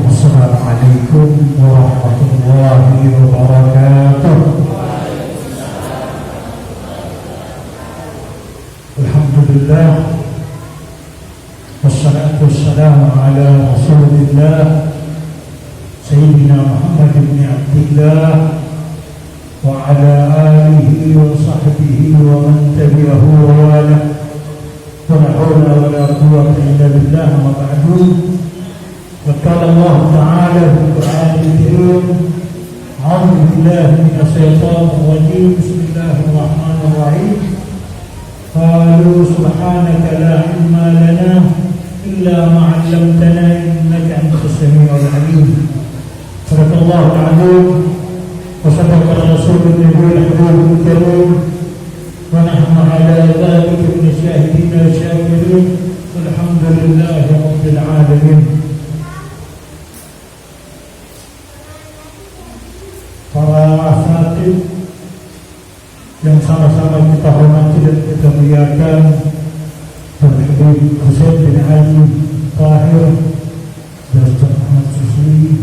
Assalamualaikum warahmatullahi wabarakatuh. Alhamdulillah, wassalatu wassalamu ala rasulillah Sayyidina Muhammad ibn Abdillah wa ala alihi wa sahbihi wa man tabi'ahu wa wala wa la hawla wa la quwwata illa billah wa ba'du. وقال الله تعالى في القرآن الكريم أعوذ بالله من الشيطان الرجيم بسم الله الرحمن الرحيم قالوا سبحانك لا علم لنا إلا ما علمتنا إنك أنت السميع العليم. صدق الله العظيم وصدق الرسول النبي الحبيب الكريم ونحن على ذلك من الشاهدين والشاكرين والحمد لله رب العالمين. Para asatid yang sama-sama kita hormati dan kita muliakan, Habib Husain bin Ali Tahir dan Ustaz Ahmad Susri,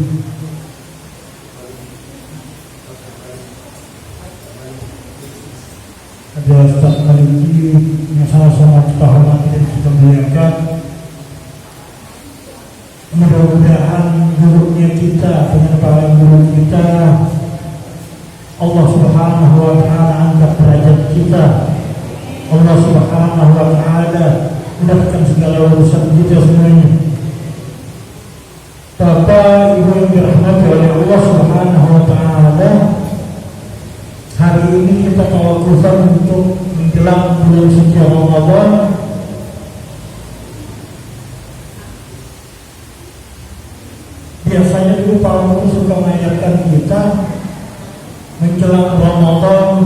ada Ustaz Maliki yang sama-sama kita hormati dan kita muliakan. Mudah-mudahan gurunya kita dengan para guru kita Allah Subhanahu wa ta'ala angkat derajat kita. Allah Subhanahu wa ta'ala mudahkan segala urusan kita semuanya. Bapak Ibu yang dirahmati oleh Allah Subhanahu wa ta'ala, hari ini kita tawakufan untuk menjelang bulan suci Ramadan. Biasanya dulu para guru suka mengajarkan kita menjelang Ramadan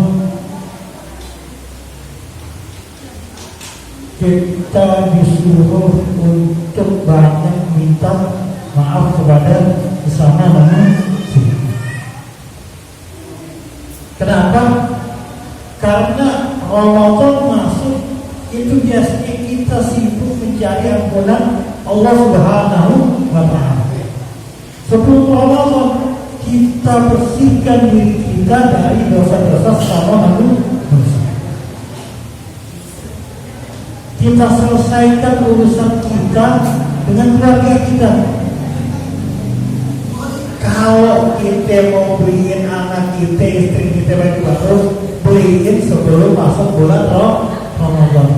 kita disuruh untuk banyak minta maaf kepada sesama manusia. Kenapa? Karena Ramadan masuk itu biasanya kita sibuk mencari ampunan Allah Subhanahu wa ta'ala. Sebelum Ramadan kita bersihkan diri kita dari dosa-dosa sesama manusia. Kita selesaikan urusan kita dengan keluarga kita. Kalau kita mau beliin anak kita, istri kita baju baru, beliin sebelum masuk bulan Ramadan.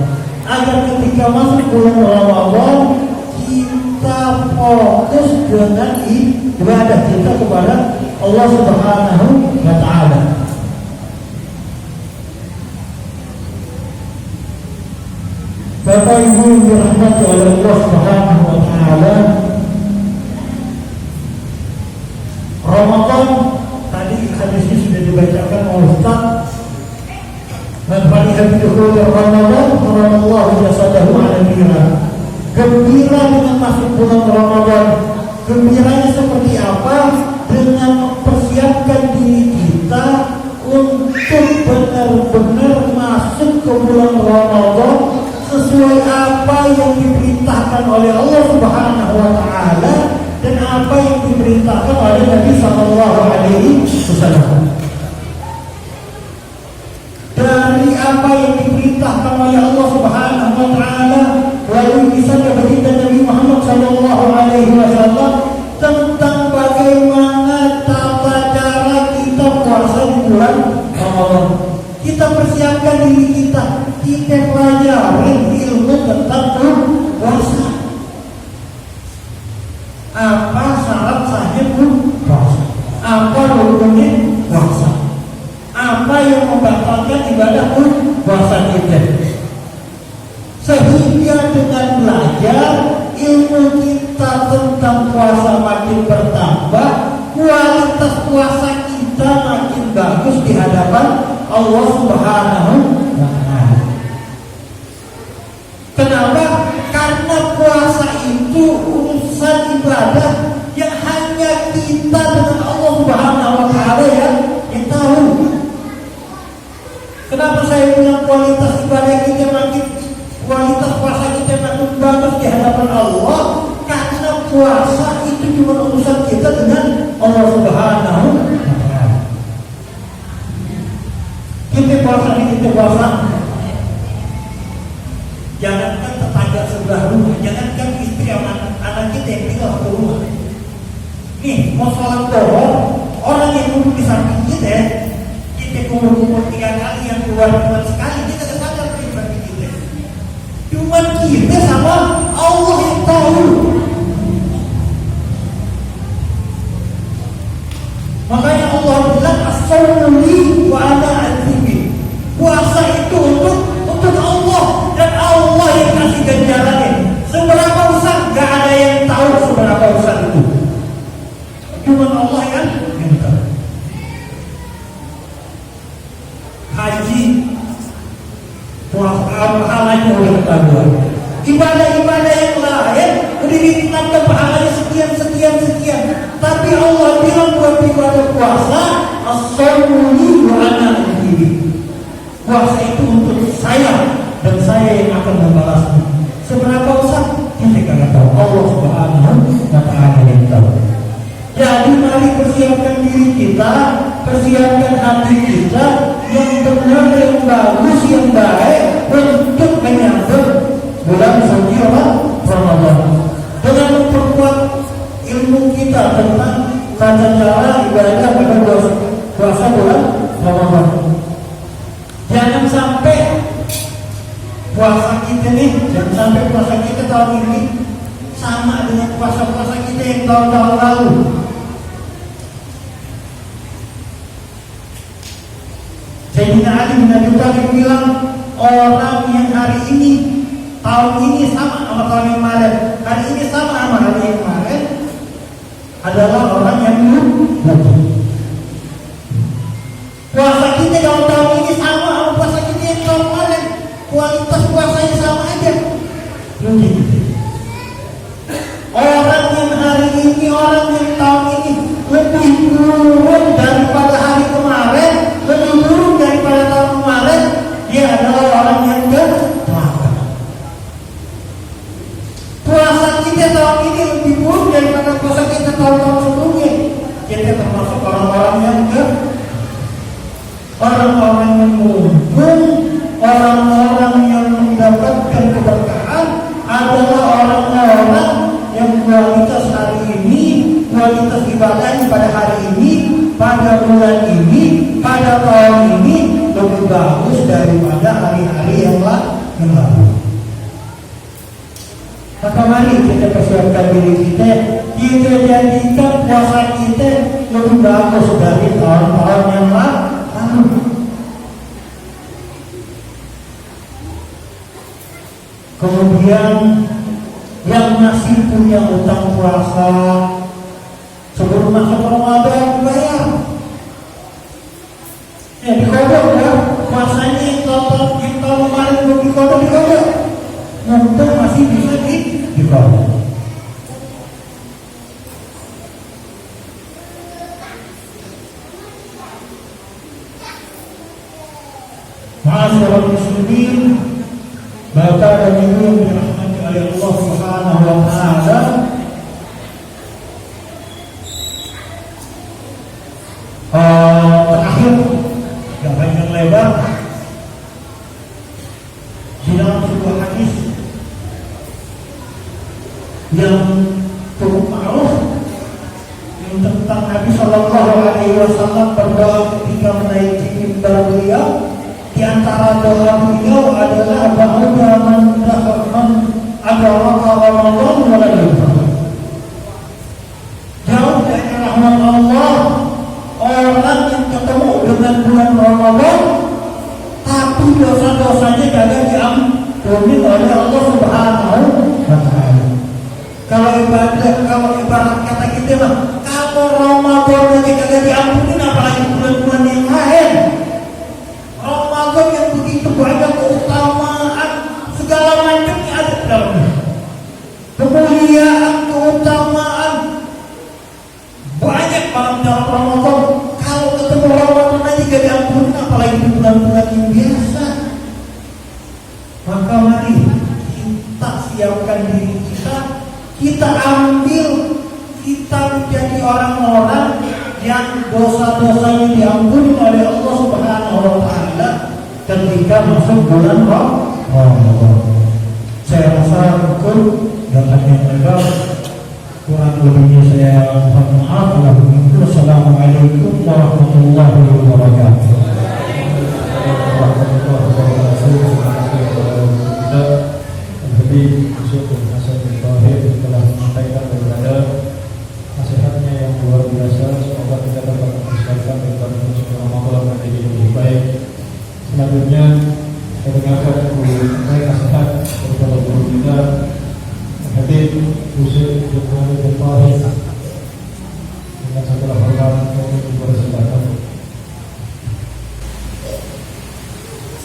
Agar ketika masuk bulan Ramadan kita fokus dengan ibadah kita kepada Allah Subhanahu wa ta'ala. Bapak Ibu yang dirahmati oleh Allah Subhanahu wa ta'ala, Ramadan tadi hadisnya sudah dibacakan oleh Ustaz. Man fariha bi dukhuli Ramadan faradallahu jasadahu 'ala nira. Gembira dengan masuk bulan Ramadan. Gembiranya seperti apa? Dengan mempersiapkan diri kita untuk benar-benar masuk ke bulan Ramadan sesuai apa yang diperintahkan oleh Allah Subhanahu wa ta'ala dan apa yang diperintahkan oleh Nabi sallallahu alaihi wasallam. Dari apa yang diperintahkan oleh Allah Subhanahu wa ta'ala melalui kisahnya baginda Nabi Muhammad sallallahu alaihi wasallam tentang bagaimana tata cara kita puasa di bulan Ramadan. Kita persiapkan diri kita pelajari ilmu tentang puasa. Apa syarat sahih puasa? Apa rukunnya puasa? Apa yang membatalkan ibadah puasa kita? Sehingga dengan belajar ilmu kita tentang puasa makin bertambah, kualitas puasa kita makin bagus di hadapan Allah Subhanahu wa ta'ala. Kenapa? Karena puasa itu urusan ibadah yang hanya kita dengan Allah Subhanahu wa ta'ala yang tahu. Kenapa saya bilang kualitas ibadah kita makin, kualitas puasa kita makin bagus di hadapan Allah? Karena puasa itu cuma urusan puasa. Jangankan tetangga sebelah rumah, jangankan istri anak kita yang tinggal satu rumah. Nih, mau sholat doang, orang yang duduk di samping kita kumpul 3 kali, yang keluar cuma sekali, kita sadar di samping kita. Cuma kita sama Allah yang tahu. Makanya Allah bilang as-sawmu li wa ana al-zibi. Puasa itu untuk Allah, dan Allah yang kasih ganjarannya. Seberapa besar gak ada yang tahu seberapa besar itu. Cuma Allah yang tahu. Haji, pahalanya udah ketahuan. Ibadah-ibadah yang lain udah ditetapkan pahalanya sekian. Tapi Allah bilang buat ibadah puasa, as-sawmu li wa ana al-zibi. Puasa itu untuk saya, dan saya yang akan membalasnya. Seberapa besar kita tidak tahu. Allah Subhanahu wa Ta'ala yang tahu. Jadi mari persiapkan diri kita, persiapkan hati kita yang benar, yang bagus, yang baik untuk menyambut bulan suci Ramadan. Dengan memperkuat ilmu kita tentang tata cara ibadah pada puasa bulan Ramadan. Jangan sampai puasa kita tahun ini sama dengan puasa kita yang tahun-tahun lalu. Sayyidina Ali bin Abi Thalib bilang, orang yang hari ini, tahun ini sama sama tahun yang kemarin, hari ini sama sama hari yang kemarin, adalah orang yang lupa. Puasa kita tahun ini sama sama puasa kita yang tahun kemarin, kualitas puasanya sama aja. Orang yang hari ini, orang yang tahun ini lebih buruk daripada hari kemarin, lebih buruk daripada tahun kemarin, dia adalah orang yang bertawakal. Puasa kita tahun ini lebih buruk daripada puasa kita tahun-tahun sebelumnya. Kita termasuk orang-orang yang orang-orang yang mumpung, orang-orang yang mendapatkan keberkahan adalah orang-orang yang kualitas hari ini, kualitas ibadahnya pada hari ini, pada bulan ini, pada tahun ini lebih bagus daripada hari-hari yang lalu. Maka mari kita persiapkan diri kita jadikan puasa kita lebih bagus dari tahun-tahun yang lalu. Kemudian yang masih punya utang puasa sebelum masuk Ramadan bayar. Ya dikodok ya, puasanya yang tahun kemarin belum dikodok. Mumpung masih bisa dikodok. Ma'asyiral muslimin, Bapak dan Ibu yang dirahmati oleh Allah Subhanahu wa Ta'ala, terakhir, tidak panjang lebar, di dalam sebuah hadis yang cukup ma'ruf yang tentang Nabi Sallallahu Alaihi Wasallam berdoa ketika menaiki mimbar beliau. Di antara doa beliau adalah ba'da man adraka Ramadan wa lam yufṭir. Jauh dari rahmat Allah orang yang ketemu dengan bulan Ramadan tapi dosa-dosanya gagal diampuni oleh Allah Subhanahu wa Ta'ala. Kalau ibarat kata kita mah, kalau Ramadan aja gagal diampuni, apalagi bulan-bulan yang lain. Ramadan yang begitu banyak keutamaan, segala macamnya ada di dalamnya. Kemuliaan, keutamaan banyak dalam Ramadan. Kalau ketemu Ramadan aja gak diampuni, apalagi di bulan-bulan yang biasa. Maka mari kita siapkan diri kita ambil, kita menjadi orang-orang yang dosa-dosanya diampuni oleh Allah Subhanahu wa Ta'ala, ketika masuk bulan Ramadan. Saya rasa betul datanya mereka, kurang lebihnya saya mohon maaf. Assalamualaikum warahmatullahi wabarakatuh. Jadi Yusuf bin Hasan bin Tauhid telah menyampaikan daripada nasihatnya yang luar biasa. Semoga kita dapat menyesuaikan dengan Ramadan menjadi lebih baik. Selanjutnya saya dengarkan nasihat daripada guru kita Habib Yusuf bin Hasan bin Tauhid dengan segala hormat untuk bersilakan.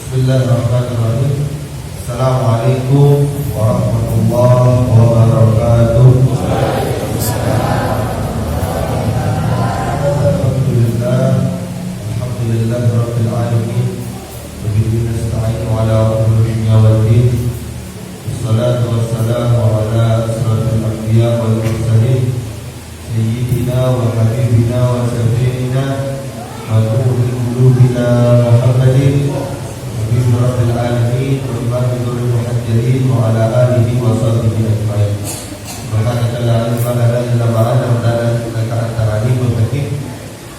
Bismillahirrahmanirrahim. Assalamualaikum warahmatullahi wabarakatuh. Alhamdulillah rabbil alamin. Wa bihi nasta'inu ala umuri dunya waddin. Wassalatu wassalamu ala asrofil anbiya wal mursalin sayyidina wa habibina wa syafi'ina wa nuril qulubina Muhammadin Rabbil alamin wa imanul muhajjirin wa ala alihi wa sahbihi ajma'in. Subhanaka la ilma lana illa ma 'allamtana innaka antal alimul hakim.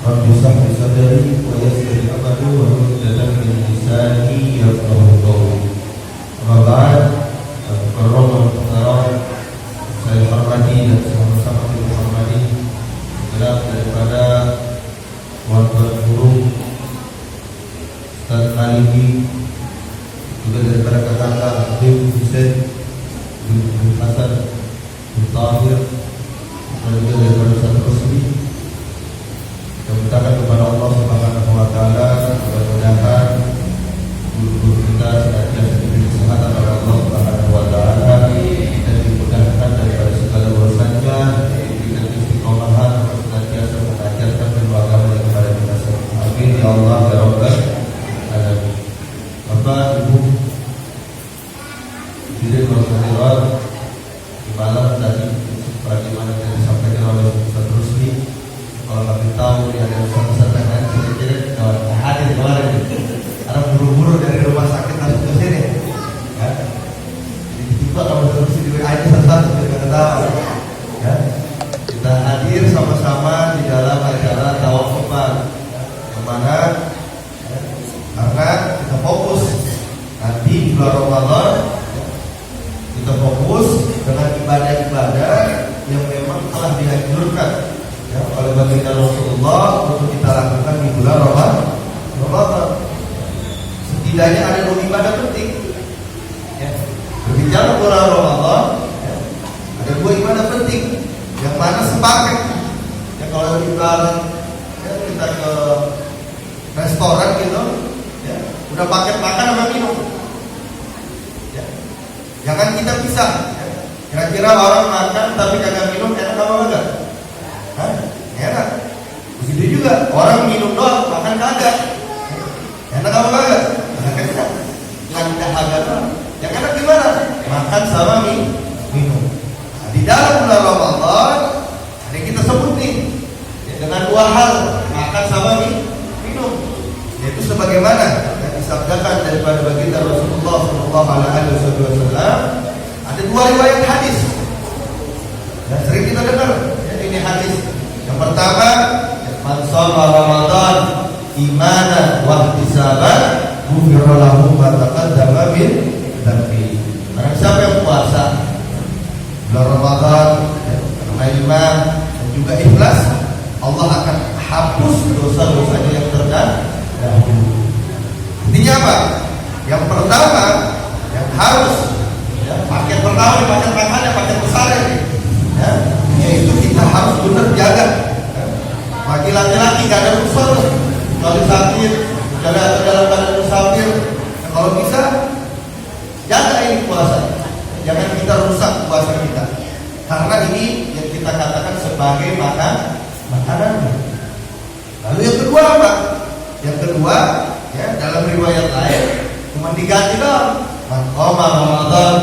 Rabbi shrah li sadri wa yassir li amri wa hlul 'uqdatam min lisani yafqahu qawli. Amma ba'd, para saya hormati dan sama-sama kita hormati segala daripada tuan-tuan guru Ustaz Maliki, juga daripada kakak Habib Hussein bin Hasan bin Tahir, dan juga daripada Ustaz Rusli. Kita mintakan kepada Allah Subhanahu wa taala mudah-mudahan guru-guru kita senantiasa diberi kesehatan oleh Allah Subhanahu wa taala dan dimudahkan daripada segala urusannya, diberikan istiqomahan untuk senantiasa mengajarkan ilmu agama kepada kita semua. Amin ya Allah ya Rabbal alamin. Bapak, Ibu, hadirin wal hadirat, di malam tadi sebagaimana yang disampaikan oleh Ustaz Rusli, kalau kami tahu dia ada Ustaz lain, saya kira hadir kemarin. Karena buru-buru dari rumah sakit langsung ke sini. Ya. Jadi tiba kalau Ustaz Rusli di WA satu-satu kita tahu. Ya. Kita hadir sama-sama di dalam acara tawafufan, yang mana karena kita fokus nanti bulan Ramadan, kita fokus dengan ibadah-ibadah yang memang telah dianjurkan ya, oleh baginda Rasulullah untuk kita lakukan di bulan Ramadan. Setidaknya ada 2 ibadah penting ya. Berbicara bulan Ramadan ya, ada 2 ibadah penting yang mana sepaket ya. Kalau di bulan ya, kita ke restoran gitu ya, udah paket makan sama minum ya. Jangan kita pisah ya. Kira-kira orang makan tapi kagak minum, enak apa enggak? Hah? Enak. Begitu juga orang minum doang, makan kagak, enak apa enggak? Enak. Landah agama yang enak gimana? Makan sama minum. Nah, di dalam bulan Ramadan ada yang kita sebut nih ya, dengan 2 hal, makan sama minum, yaitu sebagaimana yang disabdakan daripada baginda Rasulullah SAW. Ada 2 riwayat hadis yang sering kita dengar ya, ini hadis. Yang pertama, man shoma Ramadan imanan wa ihtisaban ghufira lahu ma taqaddama min dhanbi. Karena siapa yang puasa bulan Ramadan ya, karena iman dan juga ikhlas, Allah akan hapus dosa-dosanya yang terdahulu. Intinya apa? Yang pertama yang harus ya, paket pertama, paket makannya, paket besar ya, yaitu kita harus benar jaga ya. Bagi laki-laki gak ada usul kalau sakit, kalau dalam keadaan musafir ya, kalau bisa jaga ini puasa, jangan kita rusak puasa kita, karena ini yang kita katakan sebagai makanan. Lalu yang kedua apa? Yang kedua ya, dalam riwayat lain cuma diganti doang. Man qama Ramadan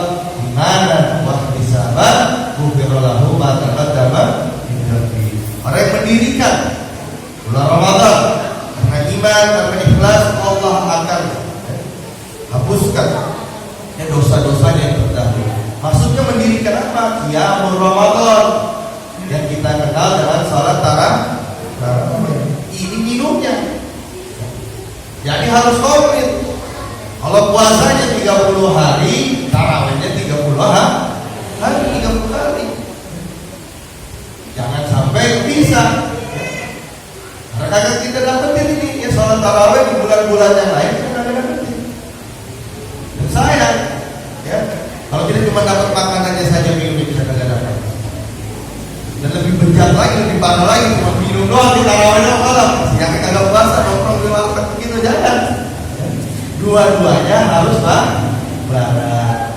imanan wa ihtisaban ghufira lahu ma taqaddama min dhanbi. Orang yang mendirikan bulan Ramadan karena iman, karena ikhlas, Allah akan kenapa? Qiyamul Ramadan yang kita kenal dengan salat tarawih. Ini minumnya. Jadi harus komplit. Kalau puasanya 30 hari, tarawihnya 30 hari, 30 hari. Jangan sampai bisa. Karena kagak kita dapetin ini ya, salat tarawih di bulan-bulan yang lain kita kagak dapetin. Dan sayang, ya, kalau kita cuma dapat makanannya saja, minumnya bisa kagak dapat. Dan lebih bejat lagi, lebih parah lagi, cuma minum doang di tarawihnya malam. Yang kagak puasa, nongkrong di warteg begitu jangan. Dua-duanya harus bareng.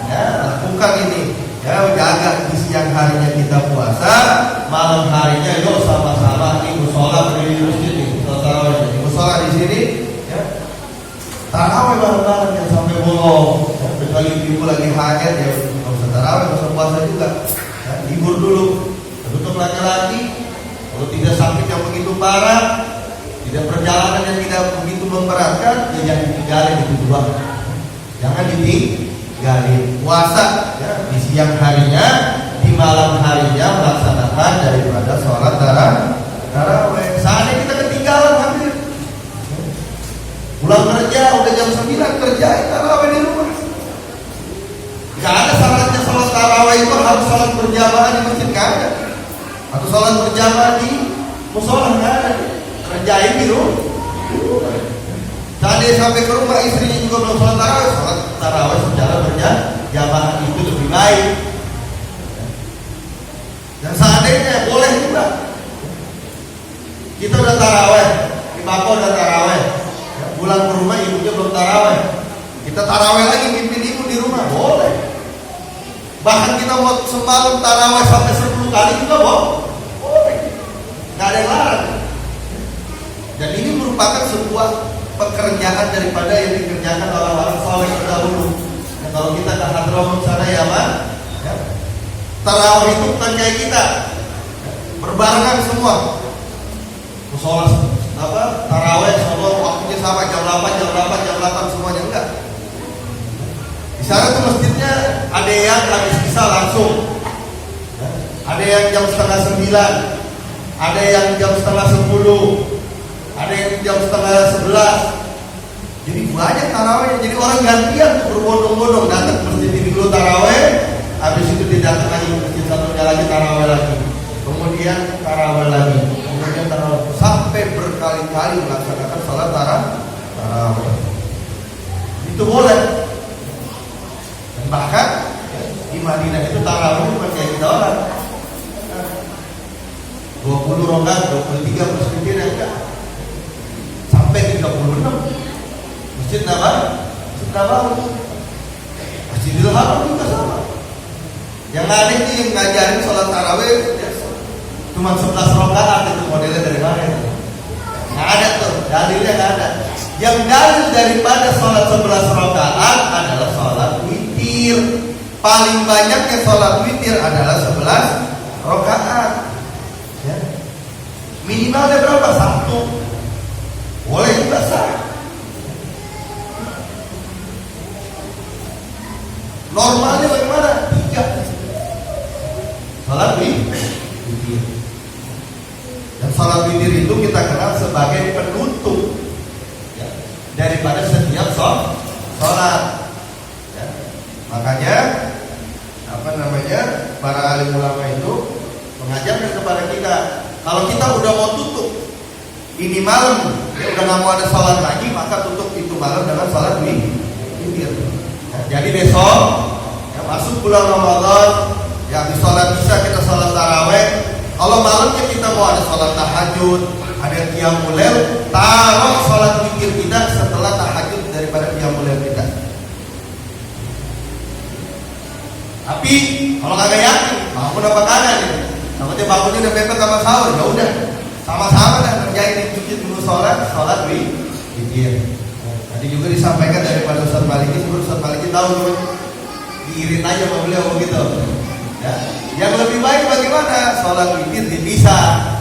Ya, lakukan ini. Ya, jaga di siang harinya kita puasa, malam harinya yuk sama-sama di musola berdiri di masjid nih, tarawih di musola di sini. Ya, tarawih bareng-bareng yang sampai bolong. Ya, kecuali ibu lagi haid ya nggak usah tarawih, nggak usah puasa juga. Ya, libur dulu. Untuk laki-laki, kalau tidak sakit yang begitu parah, tidak perjalanan yang tidak begitu memberatkan, ya jangan ditinggalin itu dua. Jangan ditinggalin. Puasa ya, di siang harinya, di malam harinya melaksanakan daripada sholat tarawih. Saatnya kita ketinggalan hampir. Pulang kerja udah jam 9 kerjain tarawih di rumah. Gak ada syaratnya sholat tarawih itu harus sholat berjamaah di masjid, gak ada. Atau sholat berjamaah di musola, nggak ada. Kerjain di rumah. Tadi sampai ke rumah istrinya juga belum sholat tarawih secara berjamaah itu lebih baik. Dan seandainya boleh juga, kita udah tarawih, di Bako udah tarawih, ya, pulang ke rumah ibunya belum tarawih, kita tarawih lagi mimpin ibu di rumah, boleh. Bahkan kita mau semalam tarawih sampai 10 kali juga boleh. Nggak ada yang larang. Dan ini merupakan sebuah pekerjaan daripada yang dikerjakan orang-orang saleh terdahulu. Nah, kalau kita ke Hadramut sana ya Pak, ya, tarawih itu bukan kayak kita, ya, berbarengan semua. Musola tarawih semua waktunya sama, jam 8 semuanya, enggak. Di sana tuh masjidnya ada yang habis bisa langsung, ya, ada yang jam setengah 9, ada yang jam setengah 10, ada yang jam setengah 11. Jadi banyak tarawih. Jadi orang gantian berbondong-bondong datang ke masjid ini dulu tarawih, habis itu dia datang lagi ke masjid satunya lagi tarawih lagi, kemudian tarawih lagi, kemudian tarawih, sampai berkali-kali melaksanakan sholat tarawih. Itu boleh. Dan bahkan di Madinah itu tarawih bukan kayak kita orang 20 rakaat, 23 bersekitar enggak, sampai 36. Masjid Nabawi, Masjidil Haram juga sama. Yang ada ini yang ngajarin sholat tarawih ya, cuma 11 rakaat, itu modelnya dari mana? Nggak ada tuh, dalilnya nggak ada. Yang dalil daripada sholat 11 rakaat adalah sholat witir. Paling banyaknya sholat witir adalah 11 rakaat. Ya. Minimalnya berapa? 1. Boleh juga sah. Normalnya bagaimana? 3. Salat witir. Dan salat witir itu kita kenal sebagai penutup, ya, daripada setiap salat. Ya. Makanya para alim ulama itu mengajarkan kepada kita, kalau kita udah mau tutup ini malam, ya udah nggak mau ada salat lagi, maka tutup itu malam dengan salat witir. Jadi besok ya, masuk bulan Ramadan, ya habis sholat isya kita sholat tarawih. Kalau malamnya kita mau ada sholat tahajud, ada qiyamul lail, taruh sholat witir kita setelah tahajud daripada qiyamul lail kita. Tapi kalau kagak yakin, bangun apa kagak nih? Takutnya bangunnya udah mepet sama sahur, ya udah sama-sama dah kerjain cuci dulu sholat witir. Tadi juga disampaikan daripada Ustaz Maliki, sebelum Ustaz Maliki tahu cuma diirit aja sama beliau begitu. Ya. Yang lebih baik bagaimana? Sholat witir dipisah.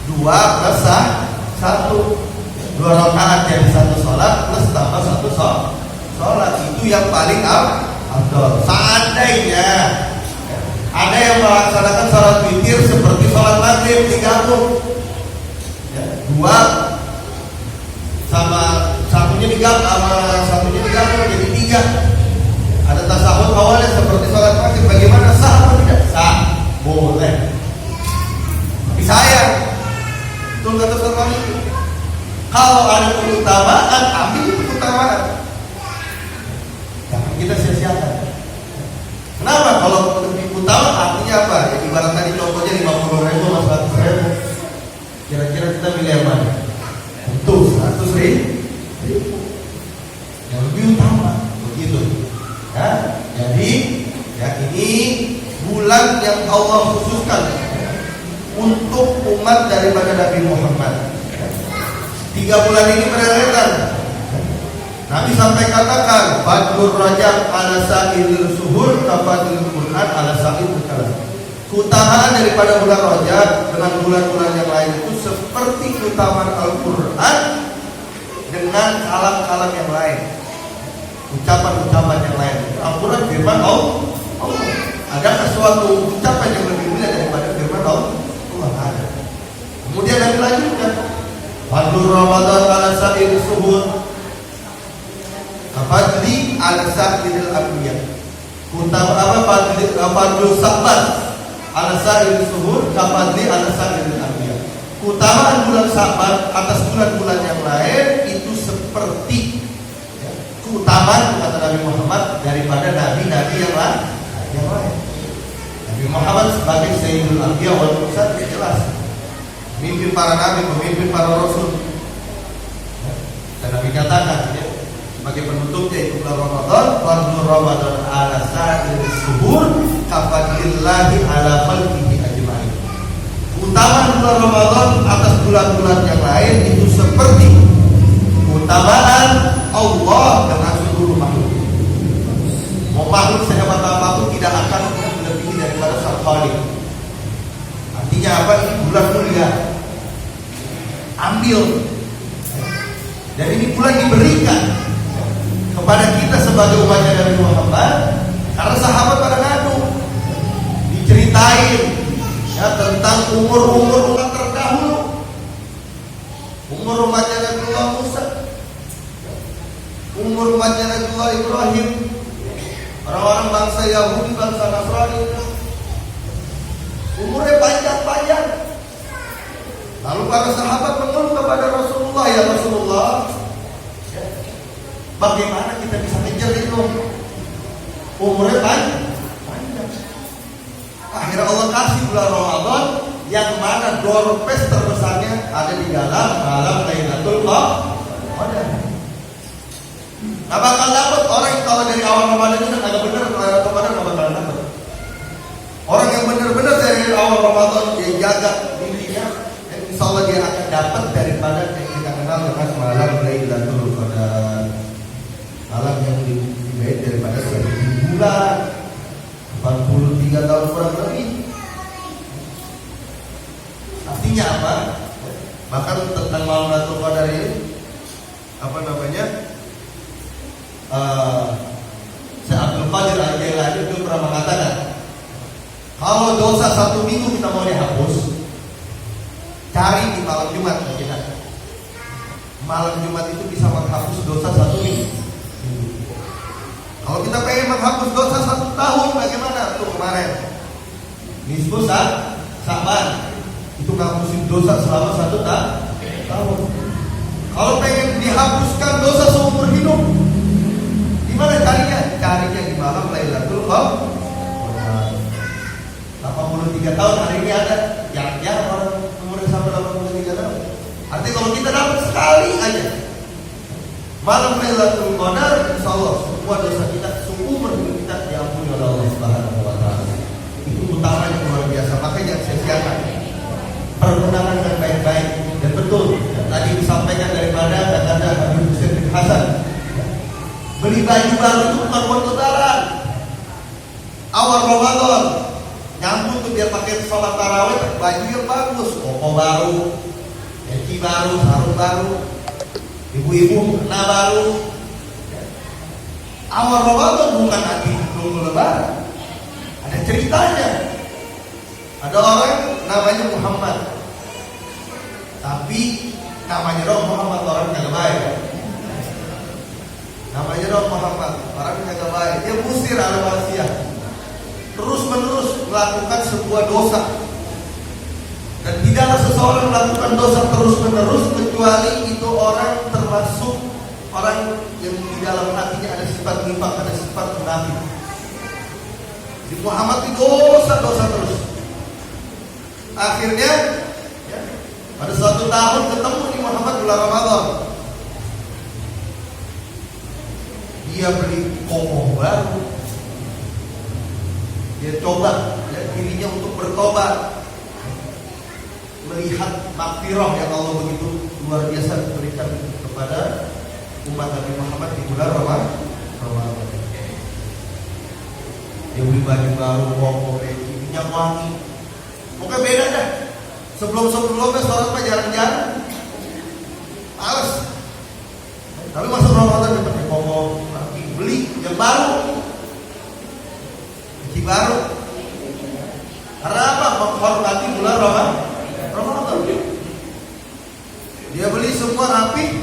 2 plus 1. 2 rakaat jadi 1 sholat plus tambah 1 sholat. Itu yang paling afdal. Seandainya ya, yang melaksanakan salat witir seperti salat maghrib digabung. Ya, dua sama satunya digabung jadi tiga. Ada tasahud awalnya seperti salat maghrib. Bagaimana, sah atau tidak? Sah, boleh. Tapi sayang, betul kata Ustaz itu. Kalau ada keutamaan, ambil keutamaan. Jangan kita sia-siakan. Kenapa? Kalau lebih utama artinya apa? Ya, ibarat tadi contohnya 50.000 sama 100.000. Kira-kira kita pilih yang mana? Tentu 100.000 yang lebih utama, begitu. Ya, jadi ya ini bulan yang Allah khususkan untuk umat daripada Nabi Muhammad. 3 bulan ini bereretan. Nabi sampai katakan, Fadlur Rajab ala sa'ilil suhur kafadlil Qur'an ala sa'il kalam. Keutamaan daripada bulan Rajab dengan bulan-bulan yang lain itu seperti keutamaan Al-Qur'an dengan kalam-kalam yang lain, ucapan-ucapan yang lain. Al-Qur'an firman Allah. Adakah suatu ucapan yang lebih mulia daripada firman Allah? Ada. Kemudian Nabi lanjutkan, Fadlur Ramadan ala sa'il suhur Fadli ala sa'il al-anbiya. Keutamaan apa? Fadlul Sa'ban ala sa'il suhur Fadli ala sa'il al-anbiya. Keutamaan bulan Sa'ban atas bulan-bulan yang lain itu seperti keutamaan kata Nabi Muhammad daripada nabi-nabi yang lain. Nabi Muhammad sebagai Sayyidul Anbiya wal Mursal jelas pemimpin para nabi, pemimpin para rasul. Dan Nabi katakan ya, sebagai penutupnya itu bulan Ramadan, Fadlur Ramadan ala sa'il suhur kafadlillahi ala khalqihi ajma'in. Keutamaan bulan Ramadan atas bulan-bulan yang lain itu seperti keutamaan Allah dengan seluruh makhluk. Mau makhluk sehebat apapun tidak akan melebihi daripada Sang Khaliq. Artinya apa? Ini bulan mulia. Ambil. Dan ini bulan diberikan kepada kita sebagai umatnya Nabi Muhammad karena sahabat pada ngadu diceritain ya tentang umur umat terdahulu, umur umatnya Nabiullah Musa, umur umatnya Nabiullah Ibrahim, orang-orang bangsa Yahudi, bangsa Nasrani, umurnya panjang-panjang. Lalu para sahabat mengeluh kepada Rasulullah, ya Rasulullah, bagaimana kita bisa kejar itu? Umurnya panjang. Akhirnya Allah kasih bulan Ramadan yang mana doorpace terbesarnya ada di dalam malam Lailatul Qadar. Nah bakal dapat orang yang kalau dari awal Ramadan itu agak benar Lailatul Qadar nggak bakal dapat. Orang yang benar-benar dari awal Ramadan dia jaga dirinya, insya Allah dia akan dapat daripada yang kita kenal dengan malam Lailatul Qadar. Malam yang dibaik daripada 1000 bulan, 43 tahun kurang lebih. Artinya apa? Bahkan tentang malam Lailatul Qadar ini apa namanya? Syekh Abdul Qadir Al-Jailani itu pernah mengatakan, kalau dosa 1 minggu kita mau dihapus, cari di malam Jumat kita. Malam Jumat itu bisa menghapus dosa 1 minggu. Kalau kita pengen menghapus dosa 1 tahun, bagaimana? Tuh kemarin Nisfu Sa'ban itu nghapusin dosa selama 1 tahun. Kalau pengen dihapuskan dosa seumur hidup, di mana carinya? Carinya di malam Lailatul Qadar. 83 tahun hari ini ada yang orang umurnya sampai 83 tahun. Artinya kalau kita dapat sekali aja malam Lailatul Qadar, insyaallah semua dosa kita seumur hidup kita diampuni oleh Allah Subhanahu wa taala. Itu utamanya luar biasa. Makanya jangan sia-siakan. Pergunakan dengan baik-baik dan betul. Tadi disampaikan daripada kata Habib Husain bin Hasan. Beli baju baru itu bukan buat lebaran. Awal Ramadan nyambung tuh biar pakai sholat tarawih, baju yang bagus, koko baru, peci baru, sarung baru, ibu-ibu kena baru. Awal Ramadan bukan lagi nunggu lebaran. Ada ceritanya. Ada orang namanya Muhammad, tapi namanya dong Muhammad, orang kagak baik. Namanya dong Muhammad, orang kagak baik. Dia musir al-maksiyah, terus menerus melakukan sebuah dosa. Dan tidaklah seseorang melakukan dosa terus menerus kecuali itu orang termasuk orang yang di dalam hatinya ada sifat nifaq, ada sifat munafik. Di Muhammad itu dosa terus. Akhirnya ya, pada suatu tahun ketemu di Muhammad bulan Ramadan. Dia beli kokoh baru. Dia coba ya, dirinya untuk bertobat, melihat makfirah yang Allah begitu luar biasa berikan kepada umat Nabi Muhammad di bulan Ramadan. Dia beli baju baru, kokoh, minyak wangi. Pokoknya beda dah. Sebelum-sebelumnya sholat mah jarang-jarang, males. Tapi masuk Ramadan dia pakai kokoh, beli yang baru, baju baru. Karena apa? Menghormati bulan Ramadan. Dia beli semua rapi.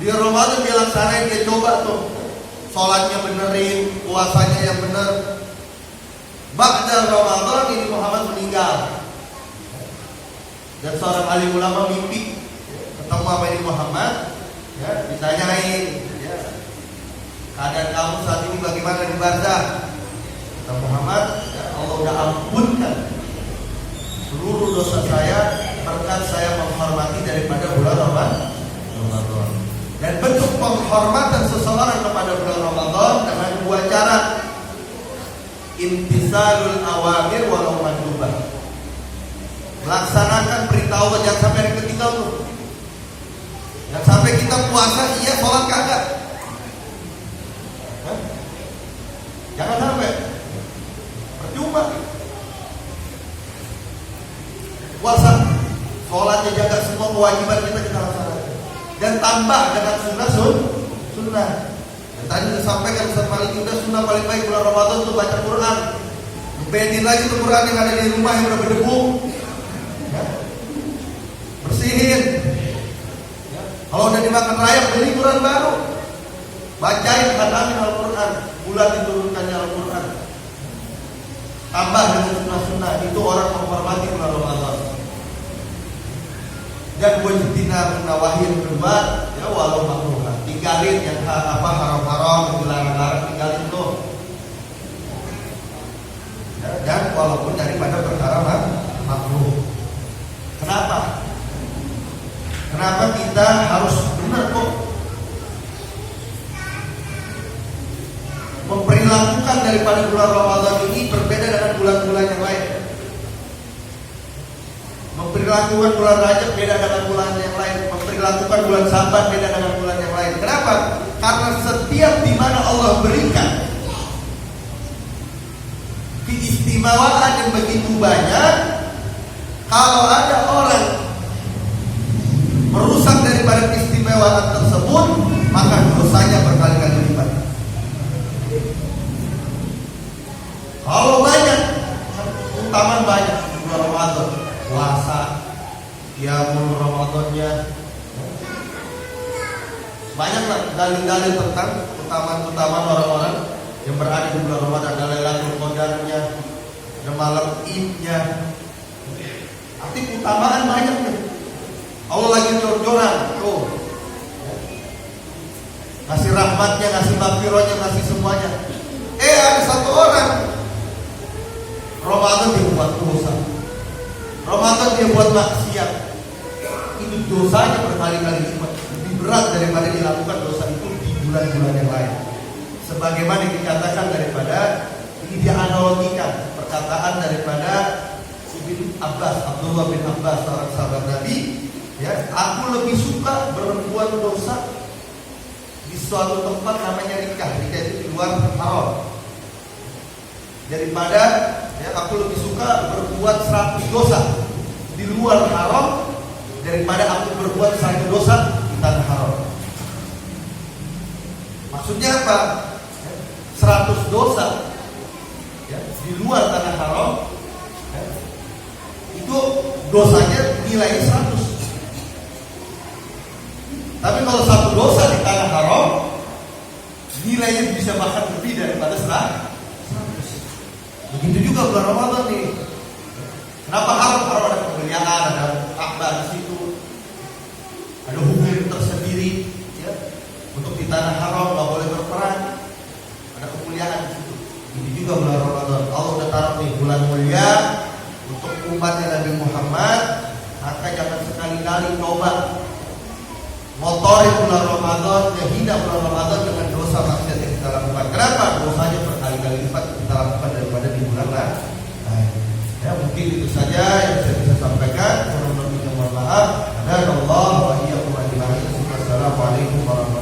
Dia Ramadan dia laksanain, dia coba tuh sholatnya benerin, puasanya yang bener. Ba'da Ramadan ini Muhammad meninggal. Dan seorang alim ulama mimpi ketemu sama ini Muhammad, ya, ditanyain, ya, keadaan kamu saat ini bagaimana di barzah? Kata Muhammad, ya, Allah udah ampunkan seluruh dosa saya berkat saya menghormati daripada bulan Ramadan. Dan bentuk penghormatan seseorang kepada bulan Ramadan dengan dua cara: imtisalul awamir walau mandubah, melaksanakan perintah Allah, jangan sampai ada ketinggalan tuh. Jangan sampai kita puasa iya sholat kagak. Jangan sampai percuma. Puasa, sholatnya jaga semua kewajiban kita laksanakan. Dan tambah dengan sunnah. Dan tadi disampaikan Ustaz Malik juga sunnah paling baik bulan Ramadan itu baca Quran. Bedin lagi tuh Quran yang ada di rumah yang udah berdebu, ya, bersihin. Ya. Kalau udah dimakan rayap beli Quran baru, bacain khatamin Al-Quran, bulan diturunkannya Al-Quran. Tambah dengan sunnah-sunnah, itu orang menghormati bulan Ramadan. Dan wajibina menawahi yang kedua, ya walau makruh, tinggalin yang haram-haram, yang dilarang-larang, tinggalin tuh. Ya, dan walaupun daripada perkara makruh. Kenapa? Kenapa kita harus benar kok memperlakukan daripada bulan Ramadan ini berbeda dengan bulan-bulan yang lain? Memperlakukan bulan Rajab beda dengan bulan yang lain, memperlakukan bulan Saban beda dengan bulan yang lain. Kenapa? Karena setiap di mana Allah berikan keistimewaan yang begitu banyak, kalau ada orang merusak daripada keistimewaan tersebut, maka dosanya berkali-kali lipat. Kalau banyak, keutamaan banyak di bulan Ramadan. Puasa, qiyamul Ramadannya, banyaklah dalil-dalil tentang keutamaan orang-orang yang berada di bulan Ramadan. Ada Lailatul Qadarnya, ada malam Idnya. Arti keutamaan banyak nih. Allah lagi jor-joran, tuh, ngasih rahmatnya, ngasih maghfirahnya, ngasih semuanya. Ada satu orang Ramadan dia buat dosa, Ramadan dia buat maksiat, itu dosanya berkali-kali lipat, lebih berat daripada dilakukan dosa itu di bulan-bulan yang lain. Sebagaimana dikatakan daripada ini, dia analogikan perkataan daripada Ibn Abbas, Abdullah bin Abbas, seorang sahabat Nabi, ya, aku lebih suka berbuat dosa di suatu tempat namanya nikah itu di luar haram, daripada, ya, aku lebih suka berbuat 100 dosa di luar haram daripada aku berbuat 1 dosa di tanah haram. Maksudnya apa? 100 dosa, ya, di luar tanah haram, ya, dosanya nilainya 100. Tapi kalau satu dosa di tanah haram, nilainya bisa bahkan lebih daripada 100. Begitu juga bulan Ramadan nih. Kenapa haram? Haram ada kemuliaan, ada Ka'bah di situ, ada hukum tersendiri. Ya. Untuk di tanah haram nggak boleh berperang, ada kemuliaan di situ. Ini juga bulan Ramadan. Allah udah taruh nih bulan mulia untuk umatnya Nabi Muhammad. Maka jangan sekali-kali coba motorin bulan Ramadan, hina bulan Ramadan dengan dosa maksiat yang kita lakukan. Kenapa? Dosanya berkali-kali lipat kita lakukan daripada di bulan lain. Ya, mungkin itu saja yang bisa sampaikan. Mohon maaf. Assalamualaikum warahmatullahi wabarakatuh.